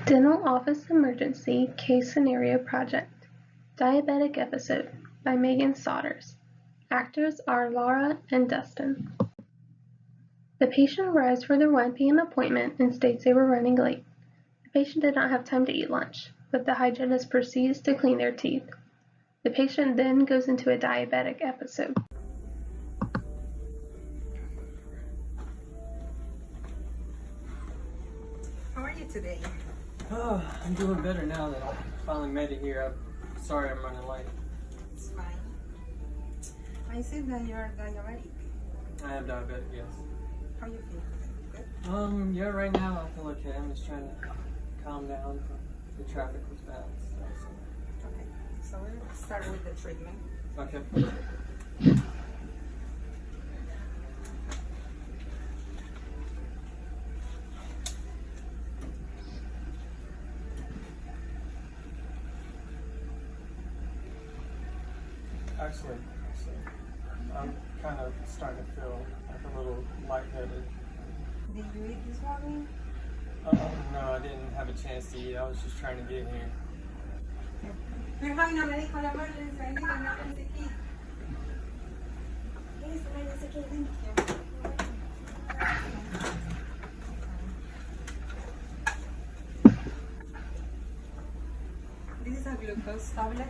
Dental Office Emergency Case Scenario Project Diabetic Episode by Megan Sodders. Actors are Laura and Dustin. The patient arrives for their 1 p.m. appointment and states they were running late. The patient did not have time to eat lunch, but the hygienist proceeds to clean their teeth. The patient then goes into a diabetic episode. How are you today? Oh, I'm doing better now that I finally made it here. I'm sorry I'm running late. It's fine. I see that you're diabetic. I am diabetic, yes. How you feel? Good? Yeah, right now I feel okay. I'm just trying to calm down. The traffic was bad. Okay, so we'll start with the treatment. Okay. Actually, I'm kind of starting to feel like a little lightheaded. Did you eat this morning? No, I didn't have a chance to eat. I was just trying to get here. We're having a medical emergency. I need an emergency kit. Yes, emergency kit. Thank you. This is a glucose tablet.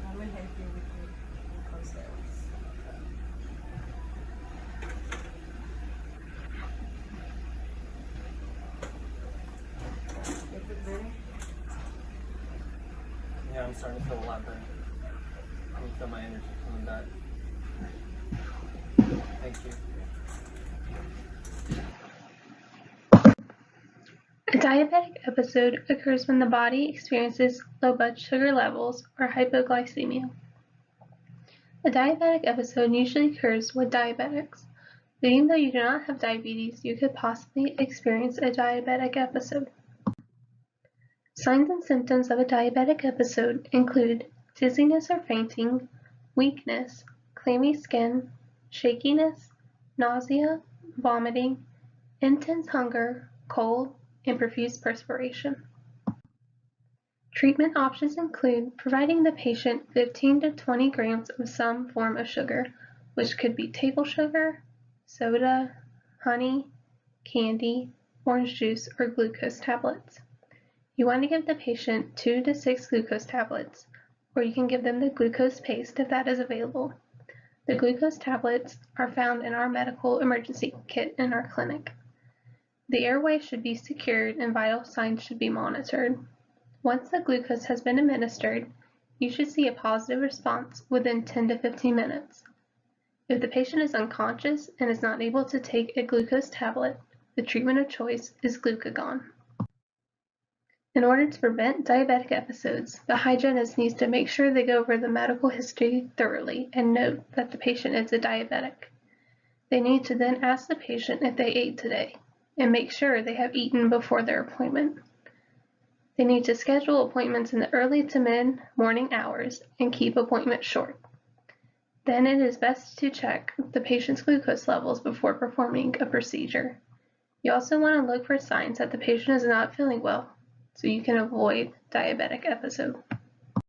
I will help you with your glucose levels. You feel better? Yeah, I'm starting to feel a lot better. I can feel my energy coming back. Thank you. A diabetic episode occurs when the body experiences low blood sugar levels or hypoglycemia. A diabetic episode usually occurs with diabetics, but even though you do not have diabetes, you could possibly experience a diabetic episode. Signs and symptoms of a diabetic episode include dizziness or fainting, weakness, clammy skin, shakiness, nausea, vomiting, intense hunger, cold, and profuse perspiration. Treatment options include providing the patient 15 to 20 grams of some form of sugar, which could be table sugar, soda, honey, candy, orange juice, or glucose tablets. You want to give the patient 2 to 6 glucose tablets, or you can give them the glucose paste if that is available. The glucose tablets are found in our medical emergency kit in our clinic. The airway should be secured and vital signs should be monitored. Once the glucose has been administered, you should see a positive response within 10 to 15 minutes. If the patient is unconscious and is not able to take a glucose tablet, the treatment of choice is glucagon. In order to prevent diabetic episodes, the hygienist needs to make sure they go over the medical history thoroughly and note that the patient is a diabetic. They need to then ask the patient if they ate today and make sure they have eaten before their appointment. They need to schedule appointments in the early to mid-morning hours and keep appointments short. Then it is best to check the patient's glucose levels before performing a procedure. You also want to look for signs that the patient is not feeling well, so you can avoid diabetic episode.